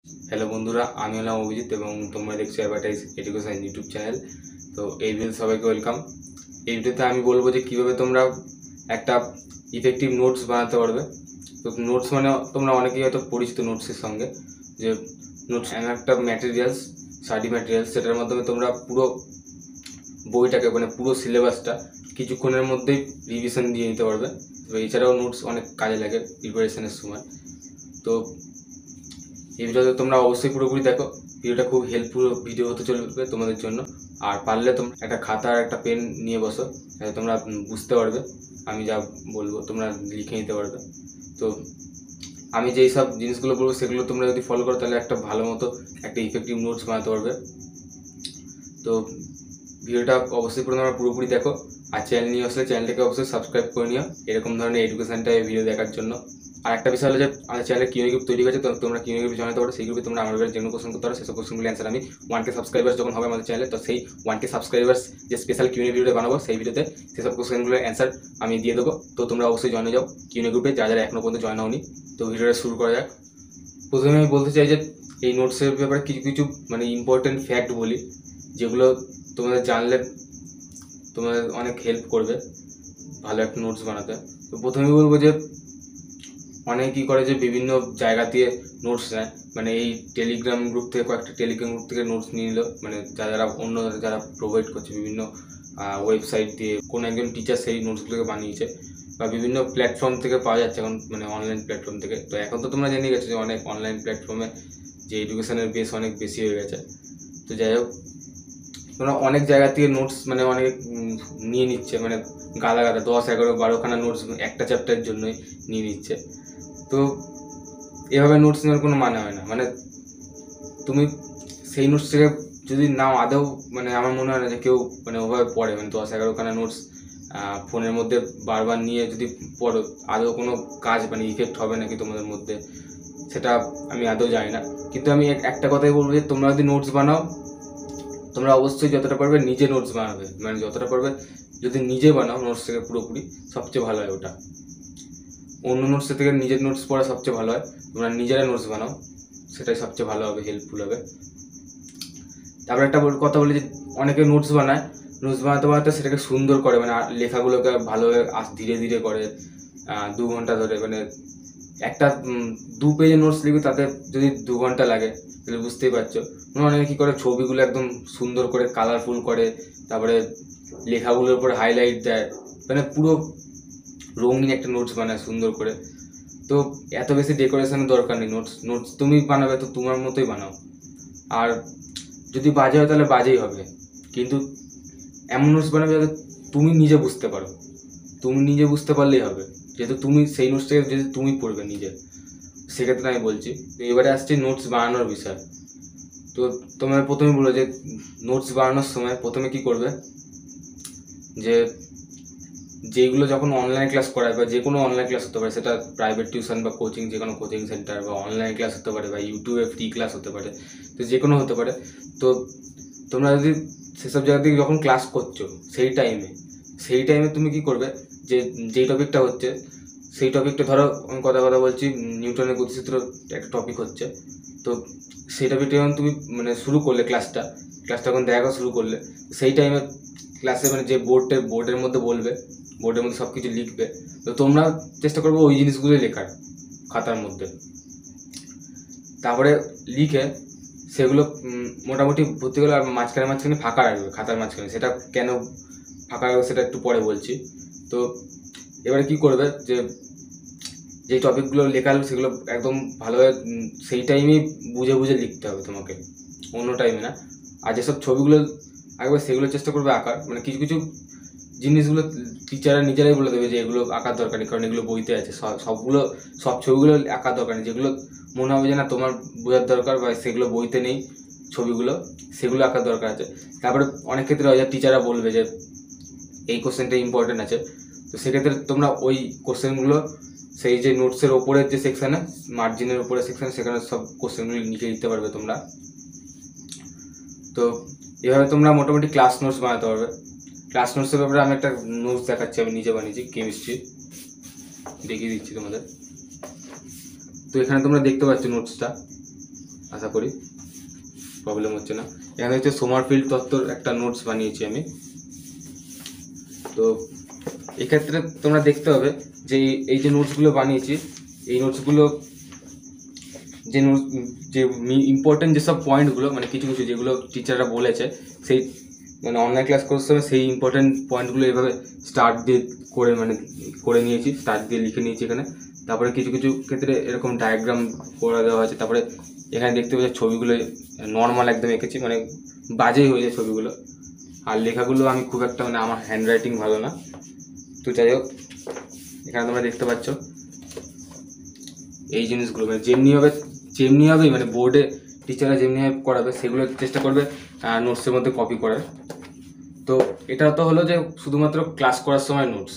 Hello বন্ধুরা, আমি হলাম অভিজিৎ এবং তোমরা দেখছো অ্যাডভার্টাইজ এডুকেশন ইউটিউব চ্যানেল। তো এই ভিডিওতে সবাইকে ওয়েলকাম। এই ভিডিওতে আমি বলবো যে কীভাবে তোমরা একটা ইফেক্টিভ নোটস বানাতে পারবে। তো নোটস মানে তোমরা অনেকেই হয়তো পরিচিত নোটসের সঙ্গে, যে নোটস এমন একটা ম্যাটেরিয়ালস, স্টাডি ম্যাটেরিয়ালস, সেটার মাধ্যমে তোমরা পুরো বইটাকে মানে পুরো সিলেবাসটা কিছুক্ষণের মধ্যেই রিভিশন দিয়ে নিতে পারবে। তো এছাড়াও নোটস অনেক কাজে লাগে প্রিপারেশনের সময়। তো এই ভিডিওতে তোমরা অবশ্যই পুরোপুরি দেখো, ভিডিওটা খুব হেল্পফুল ভিডিও হতে চলবে তোমাদের জন্য। আর পারলে তোমরা একটা খাতা আর একটা পেন নিয়ে বসো, যাতে তোমরা বুঝতে পারবে আমি যা বলবো, তোমরা লিখে নিতে পারবে। তো আমি যেই সব জিনিসগুলো বলবো সেগুলো তোমরা যদি ফলো করো তাহলে একটা ভালো মতো একটা ইফেক্টিভ নোটস বানাতে পারবে। তো ভিডিওটা অবশ্যই তোমরা পুরোপুরি দেখো, আর চ্যানেল নিয়ে আসলে চ্যানেলটাকে অবশ্যই সাবস্ক্রাইব করে নিও এরকম ধরনের এডুকেশন টাইপের ভিডিও দেখার জন্য। আর একটা বিষয় হলো যে আমাদের চ্যানেলে কিউএনএ গ্রুপ তৈরি হয়েছে, তো তোমরা কিউএনএ গ্রুপে জয়েন হতে পারো। সেই গ্রুপে তোমরা আমার যেগুলো কোশ্চেন করতে পারো সেসব কোশ্চেনগুলো অ্যান্সার আমি 1K সাবস্ক্রাইবার্স যখন হবে আমাদের চ্যানেলে, তো সেই 1K সাবস্ক্রাইবার্স যে স্পেশাল কিউএনএ ভিডিও বানাবো সেই ভিডিওতে সেসব কোশ্চেনগুলোর অ্যান্সার আমি দিয়ে দেবো। তো তোমরা অবশ্যই জয়েন হয়ে যাও কিউএনএ গ্রুপে, যারা এখনো পর্যন্ত জয়েন হওনি। তো ভিডিওটা শুরু করা যাক। প্রথমে আমি বলতে চাই যে এই নোটসের ব্যাপারে কিছু কিছু মানে ইম্পর্টেন্ট ফ্যাক্ট বলি, যেগুলো তোমাদের জানলে তোমাদের অনেক হেল্প করবে ভালো একটা নোটস বানাতে। তো প্রথমেই বলবো যে অনেকে কী করে যে বিভিন্ন জায়গা দিয়ে নোটস নেয়, মানে এই টেলিগ্রাম গ্রুপ থেকে কয়েকটা টেলিগ্রাম গ্রুপ থেকে নোটস নিয়ে নিল, মানে যারা অন্য যারা প্রোভাইড করছে বিভিন্ন ওয়েবসাইট দিয়ে কোনো একজন টিচার সেই নোটসগুলোকে বানিয়েছে, বা বিভিন্ন প্ল্যাটফর্ম থেকে পাওয়া যাচ্ছে এখন, মানে অনলাইন প্ল্যাটফর্ম থেকে। তো এখন তো তোমরা জেনে গেছো যে অনেক অনলাইন প্ল্যাটফর্মে যে এডুকেশনের বেস অনেক বেশি হয়ে গেছে। তো যাই হোক, তোমরা অনেক জায়গা থেকে নোটস মানে অনেক নিয়ে নিচ্ছে, মানে গাদা 10, 11, 12খানা নোটস একটা চ্যাপ্টারের জন্যই নিয়ে নিচ্ছে। তো এভাবে নোটস নেওয়ার কোনো মানে হয় না। মানে তুমি সেই নোটস থেকে যদি নাও আদৌ, মানে আমার মনে হয় না যে কেউ মানে ওভাবে পড়ে, মানে 10, 11খানা নোটস ফোনের মধ্যে বারবার নিয়ে যদি পড়ো আদৌ কোনো কাজ মানে ইফেক্ট হবে নাকি তোমাদের মধ্যে, সেটা আমি আদৌ জানি না। কিন্তু আমি একটা কথাই বলবো যে তোমরা যদি নোটস বানাও, তোমরা অবশ্যই যতটা পারবে নিজে নোটস বানাবে, মানে যতটা পারবে যদি নিজে বানাও নোটস থেকে পুরোপুরি, সবচেয়ে ভালো হয় ওটা। অন্য নোটসের থেকে নিজের নোটস পড়া সবচেয়ে ভালো হয়। তোমরা নিজেরা নোটস বানাও, সেটাই সবচেয়ে ভালো হবে, হেল্পফুল হবে। তারপর একটা কথা বলি যে অনেকে নোটস বানায়, নোটস বানাতে বানাতে সেটাকে সুন্দর করে, মানে লেখাগুলোকে ভালোভাবে ধীরে ধীরে করে 2 ঘন্টা ধরে, মানে একটা 2 পেজের নোটস লিখবে তাতে যদি 2 ঘন্টা লাগে তাহলে বুঝতেই পারছো। অনেকে কী করে ছবিগুলো একদম সুন্দর করে কালারফুল করে, তারপরে লেখাগুলোর উপর হাইলাইট দেয়, মানে পুরো রঙিন একটা নোটস বানায় সুন্দর করে। তো এত বেশি ডেকোরেশনের দরকার নেই। নোটস তুমি বানাবে তো তোমার মতোই বানাও, আর যদি বাজে হয় তাহলে বাজেই হবে, কিন্তু এমন নোটস বানাবে যাতে তুমি নিজে বুঝতে পারো। তুমি নিজে বুঝতে পারলেই হবে, যেহেতু তুমি সেই নোটসটাকে যদি তুমি পড়বে নিজে, সেক্ষেত্রে আমি বলছি। তো এবারে আসছে নোটস বানানোর বিষয়। তো তোমার প্রথমে বলো যে নোটস বানানোর সময় প্রথমে কি করবে, যে যেগুলো যখন অনলাইন ক্লাস করায় বা যে কোনো অনলাইন ক্লাস হতে পারে, সেটা প্রাইভেট টিউশন বা কোচিং, যে কোনো কোচিং সেন্টার, বা অনলাইন ক্লাস হতে পারে, বা ইউটিউবে ফ্রি ক্লাস হতে পারে, তো যে কোনো হতে পারে। তো তোমরা যদি সেসব জায়গা থেকে যখন ক্লাস করছো সেই টাইমে তুমি কি করবে, যে যেই টপিকটা হচ্ছে সেই টপিকটা, ধরো আমি কথা বলছি নিউটনের গতিসূত্র একটা টপিক হচ্ছে, তো সেই টপিকটা যখন তুমি মানে শুরু করলে ক্লাসটা যখন দেখা শুরু করলে, সেই টাইমে ক্লাসে মানে যে বোর্ডের মধ্যে বলবে, বোর্ডের মধ্যে সব কিছু লিখবে, তো তোমরা চেষ্টা করবে ওই জিনিসগুলোই লেখার খাতার মধ্যে। তারপরে লিখে সেগুলো মোটামুটি ভর্তি করে, আর মাঝখানে ফাঁকা রাখবে খাতার মাঝখানে। সেটা কেন ফাঁকা রাখবে সেটা একটু পরে বলছি। তো এবারে কি করবে, যে যেই টপিকগুলো লেখা হলো সেগুলো একদম ভালোভাবে সেই টাইমেই বুঝে বুঝে লিখতে হবে তোমাকে, অন্য টাইমে না। আর যেসব ছবিগুলো আঁকবে সেগুলো চেষ্টা করবে আঁকার, মানে কিছু কিছু জিনিসগুলো টিচাররা নিজেরাই বলে দেবে যে এগুলো আঁকার দরকার নেই, কারণ এগুলো বইতে আছে। সব ছবিগুলো আঁকার দরকার নেই, যেগুলো মনে হবে যে না তোমার বোঝার দরকার বা সেগুলো বইতে নেই ছবিগুলো, সেগুলো আঁকার দরকার আছে। তারপরে অনেক ক্ষেত্রে হয় যে টিচাররা বলবে যে এই কোশ্চেনটা ইম্পর্টেন্ট আছে, তো সেক্ষেত্রে তোমরা ওই কোশ্চেনগুলো সেই যে নোটসের ওপরের যে সেকশানে, মার্জিনের ওপরের সেকশানে, সেখানে সব কোশ্চেনগুলো লিখে দিতে পারবে তোমরা। তো এভাবে তোমরা মোটামুটি ক্লাস নোটস বানাতে পারবে। ক্লাস নোটসের ব্যাপারে আমি একটা নোটস দেখাচ্ছি, আমি নিজে বানিয়েছি কেমিস্ট্রি, দেখিয়ে দিচ্ছি তোমাদের। তো এখানে তোমরা দেখতে পাচ্ছ নোটসটা, আশা করি প্রবলেম হচ্ছে না। এখানে হচ্ছে সোমারফিল্ড তত্ত্বর একটা নোটস বানিয়েছি আমি। তো এক্ষেত্রে তোমরা দেখতে হবে যে এই যে নোটসগুলো বানিয়েছি, এই নোটসগুলো যে ইম্পর্টেন্ট যেসব পয়েন্টগুলো, মানে কিছু কিছু যেগুলো টিচাররা বলেছে, সেই মানে অনলাইন ক্লাস করার সময় সেই ইম্পর্টেন্ট পয়েন্টগুলো এইভাবে স্টার্ট দিয়ে করে নিয়েছি, স্টার্ট দিয়ে লিখে নিয়েছি এখানে। তারপরে কিছু কিছু ক্ষেত্রে এরকম ডায়াগ্রাম করে দেওয়া আছে। তারপরে এখানে দেখতে পাচ্ছি ছবিগুলো নর্মাল একদম এঁকেছি, মানে বাজেই হয়ে যায় ছবিগুলো। আর লেখাগুলো আমি খুব একটা, মানে আমার হ্যান্ড রাইটিং ভালো না। তো যাই হোক, এখানে তোমরা দেখতে পাচ্ছ এই জিনিসগুলো, মানে যেমনিভাবেই মানে বোর্ডে টিচাররা যেমনিভাবে করাবে সেগুলো চেষ্টা করবে নোটসের মধ্যে কপি করার। তো এটা তো হলো যে শুধুমাত্র ক্লাস করার সময় নোটস।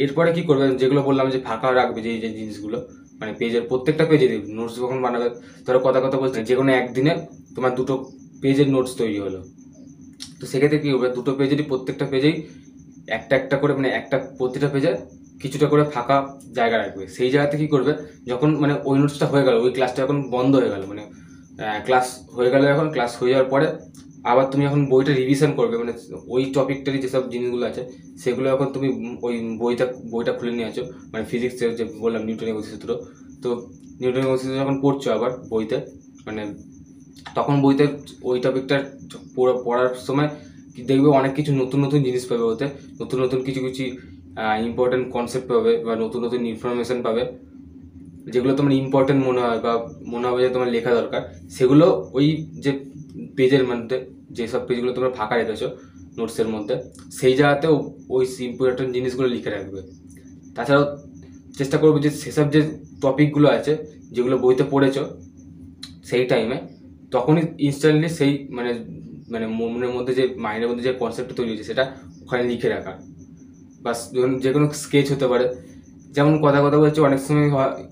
এরপরে কি করবে, যেগুলো বললাম যে ফাঁকা রাখবে, যে জিনিসগুলো মানে পেজের প্রত্যেকটা পেজে নোটস যখন বানাবে, ধরো কথা বলছে যে কোনো একদিনে তোমার 2টো পেজের নোটস তৈরি হলো। তো সেক্ষেত্রে কী হবে, 2টো পেজেরই প্রত্যেকটা পেজেই একটা করে, মানে প্রতিটা পেজে কিছুটা করে ফাঁকা জায়গা রাখবে। সেই জায়গাতে কী করবে, যখন মানে ওই নোটসটা হয়ে গেল, ওই ক্লাসটা এখন বন্ধ হয়ে গেল, মানে ক্লাস হয়ে গেল, এখন ক্লাস হয়ে যাওয়ার পরে আবার তুমি এখন বইটা রিভিশন করবে, মানে ওই টপিকটারই যেসব জিনিসগুলো আছে সেগুলো এখন তুমি ওই বইটা খুলে নিয়ে আছো, মানে ফিজিক্সের যে বললাম নিউটনের গতিসূত্র। তো নিউটনের গতিসূত্র যখন পড়ছো আবার বইতে, মানে তখন বইতে ওই টপিকটা পড়ার সময় দেখবে অনেক কিছু নতুন নতুন জিনিস পাবে, ওতে নতুন নতুন কিছু ইম্পর্টেন্ট কনসেপ্ট পাবে বা নতুন নতুন ইনফরমেশন পাবে, যেগুলো তোমার ইম্পর্টেন্ট মনে হয় বা মনে হবে যে তোমার লেখা দরকার। সেগুলো ওই যে পেজের মধ্যে, যেসব পেজগুলো তোমরা ফাঁকা রেখেছো নোটসের মধ্যে, সেই জায়গাতেও ওই ইম্পর্টেন্ট জিনিসগুলো লিখে রাখবে। তাছাড়াও চেষ্টা করবে যে সেসব যে টপিকগুলো আছে যেগুলো বইতে পড়েছো সেই টাইমে, তখনই ইনস্ট্যান্টলি সেই মানে মানে মনের মধ্যে যে মাইন্ডের মধ্যে যে কনসেপ্টটা তৈরি হয়েছে সেটা ওখানে লিখে রাখা। বা যে কোনো স্কেচ হতে পারে। যেমন কথা বলছি, অনেক সময়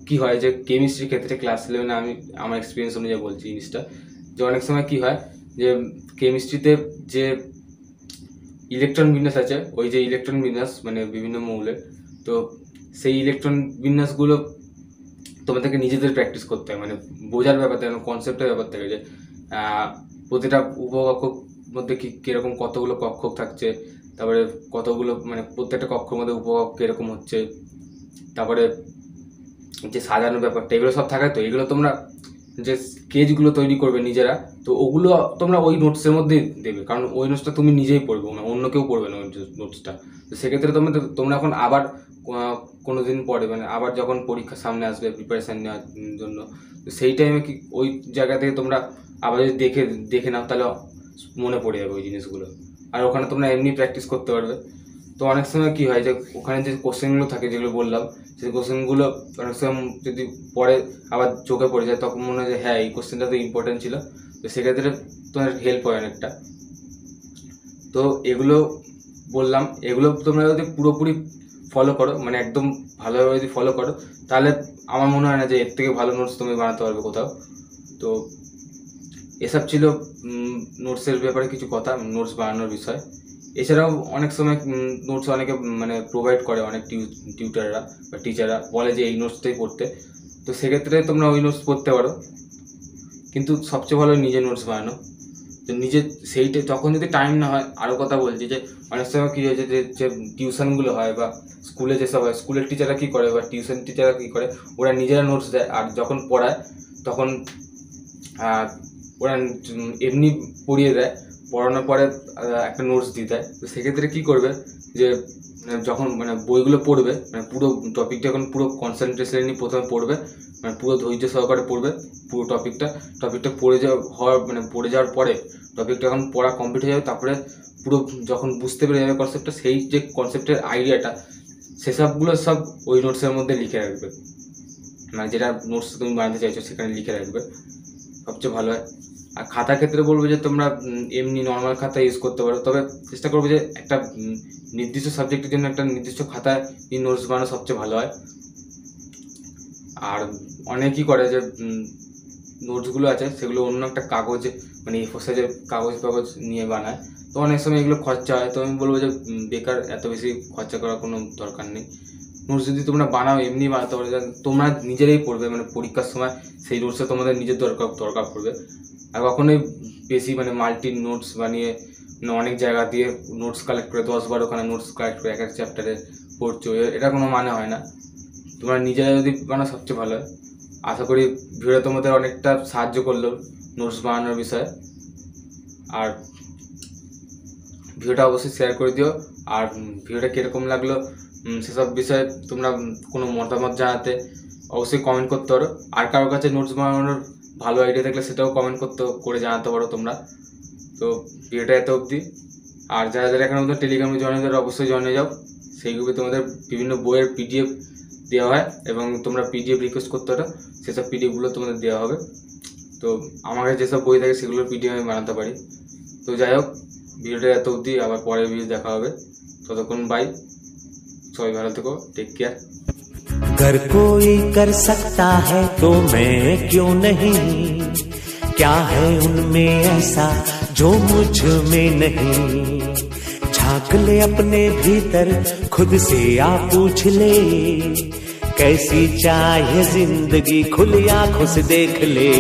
কী হয় যে কেমিস্ট্রির ক্ষেত্রে ক্লাস 11 আমি আমার এক্সপিরিয়েন্স অনুযায়ী বলছি জিনিসটা, যে অনেক সময় কী হয় যে কেমিস্ট্রিতে যে ইলেকট্রন বিন্যাস আছে, ওই যে ইলেকট্রন বিন্যাস মানে বিভিন্ন মৌলের, তো সেই ইলেকট্রন বিন্যাসগুলো তোমাদেরকে নিজেদের প্র্যাকটিস করতে হয়, মানে বোঝার ব্যাপার থাকে, কনসেপ্টের ব্যাপার থাকে যে প্রতিটা উপকক্ষর মধ্যে কীরকম কতগুলো কক্ষক থাকছে, তারপরে কতগুলো মানে প্রত্যেকটা কক্ষের মধ্যে উপকক্ষ কীরকম হচ্ছে, তারপরে যে সাজানোর ব্যাপারটা, এগুলো সব থাকে। তো এগুলো তোমরা যে স্কেচগুলো তৈরি করবে নিজেরা, তো ওগুলো তোমরা ওই নোটসের মধ্যেই দেবে, কারণ ওই নোটসটা তুমি নিজেই পড়বে, মানে অন্য কেউ পড়বে না ওই নোটসটা। তো সেক্ষেত্রে তোমরা এখন আবার কোনো দিন পরে, মানে আবার যখন পরীক্ষার সামনে আসবে প্রিপারেশান নেওয়ার জন্য, তো সেই টাইমে কি ওই জায়গা থেকে তোমরা আবার যদি দেখে নাও, তাহলে মনে পড়ে যাবে ওই জিনিসগুলো, আর ওখানে তোমরা এমনি প্র্যাকটিস করতে পারবে। তো অনেক সময় কী হয় যে ওখানে যে কোশ্চেনগুলো থাকে যেগুলো বললাম, সেই কোশ্চেনগুলো অনেক সময় যদি পরে আবার চোখে পড়ে যায়, তখন মনে হয় যে হ্যাঁ এই কোশ্চেনটা তো ইম্পর্টেন্ট ছিল। তো সেক্ষেত্রে তোমার হেল্প হয় অনেকটা। তো এগুলো বললাম, এগুলো তোমরা যদি পুরোপুরি ফলো করো, মানে একদম ভালোভাবে যদি ফলো করো, তাহলে আমার মনে হয় না যে এর থেকে ভালো নোটস তুমি বানাতে পারবে কোথাও। তো এসব ছিল নোটসের ব্যাপারে কিছু কথা, নোটস বানানোর বিষয়। এছাড়াও অনেক সময় নোটস অনেকে মানে প্রোভাইড করে, অনেক টিউটাররা বা টিচাররা বলে যে এই নোটসটাই পড়তে। তো সেক্ষেত্রে তোমরা ওই নোটস পড়তে পারো, কিন্তু সবচেয়ে ভালো নিজে নোটস বানানো। তো নিজে সেইটা তখন যদি টাইম না হয়, আরও কথা বলছি যে অনেক সময় কী হয়েছে যে টিউশনগুলো হয় বা স্কুলে যেসব হয়, স্কুলের টিচাররা কী করে বা টিউশন টিচাররা কী করে, ওরা নিজেরা নোটস দেয়, আর যখন পড়ায় তখন ওরা এমনি পড়িয়ে দেয়, পড়ানোর পরে একটা নোটস দিয়ে দেয়। তো সেক্ষেত্রে কী করবে যে যখন মানে বইগুলো পড়বে, মানে পুরো টপিকটা এখন পুরো কনসেন্ট্রেশন নিয়ে প্রথমে পড়বে, মানে পুরো ধৈর্য সহকারে পড়বে পুরো টপিকটা পড়ে যাওয়ার পরে টপিকটা এখন পড়া কমপ্লিট হয়ে যাবে, তারপরে পুরো যখন বুঝতে পেরে যাবে কনসেপ্টটা, সেই যে কনসেপ্টের আইডিয়াটা সেসবগুলো সব ওই নোটসের মধ্যে লিখে রাখবে, মানে যেটা নোটস তুমি বানাতে চাইছো সেখানে লিখে রাখবে, সবচেয়ে ভালো হয়। আর খাতার ক্ষেত্রে বলবো যে তোমরা এমনি নর্মাল খাতা ইউজ করতে পারো, তবে চেষ্টা করবো যে একটা নির্দিষ্ট সাবজেক্টের জন্য একটা নির্দিষ্ট খাতায় এই নোটস বানানো সবচেয়ে ভালো হয়। আর অনেকই করে যে নোটসগুলো আছে সেগুলো অন্য একটা কাগজে, মানে এ4 সাইজের কাগজ নিয়ে বানায়। তো অনেক সময় এগুলো খরচা হয়, তো আমি বলবো যে বেকার এত বেশি খরচা করার কোনো দরকার নেই। নোটস যদি তোমরা বানাও এমনি বানাতে পারো, তোমরা নিজেরাই পড়বে, মানে পরীক্ষার সময় সেই নোটসটা তোমাদের নিজের দরকার পড়বে। আর কখনোই বেশি মানে মাল্টি নোটস বানিয়ে অনেক জায়গা দিয়ে নোটস কালেক্ট করে 10-12খানা নোটস কালেক্ট করে এক এক চ্যাপ্টারে পড়ছো, এটা কোনো মানে হয় না। তোমরা নিজেরা যদি বানাও সবচেয়ে ভালো হয়। আশা করি ভিডিওটা তোমাদের অনেকটা সাহায্য করলো নোটস বানানোর বিষয়ে। আর ভিডিওটা অবশ্যই শেয়ার করে দিও। আর ভিডিওটা কীরকম লাগলো সেসব বিষয়ে তোমরা কোনো মতামত জানাতে অবশ্যই কমেন্ট করতে পারো। আর কারোর কাছে নোটস বানানোর ভালো আইডিয়া থাকলে সেটাও কমেন্ট করে জানাতে পারো তোমরা। তো ভিডিওটা এত অবধি। আর যারা যারা এখন মধ্যে টেলিগ্রামে জয়েন হয়ে অবশ্যই জয়েন হয়ে যাও। সেই গ্রুপে তোমাদের বিভিন্ন বইয়ের পিডিএফ দেওয়া হয় এবং তোমরা পিডিএফ রিকোয়েস্ট করতে পারো, সেসব পিডিএফগুলো তোমাদের দেওয়া হবে। তো আমার কাছে যেসব বই থাকে সেগুলোর পিডিএফ আমি বানাতে পারি। তো যাই হোক, ভিডিওটা এত অবধি, আবার পরের ভিডিও দেখা হবে। ততক্ষণ বাই, সবাই ভালো থেকো, টেক কেয়ার। अगर कोई कर सकता है तो मैं क्यों नहीं, क्या है उनमें ऐसा जो मुझ में नहीं। झांक ले अपने भीतर, खुद से आ पूछ ले, कैसी चाहे जिंदगी खुली आंखों से देख ले।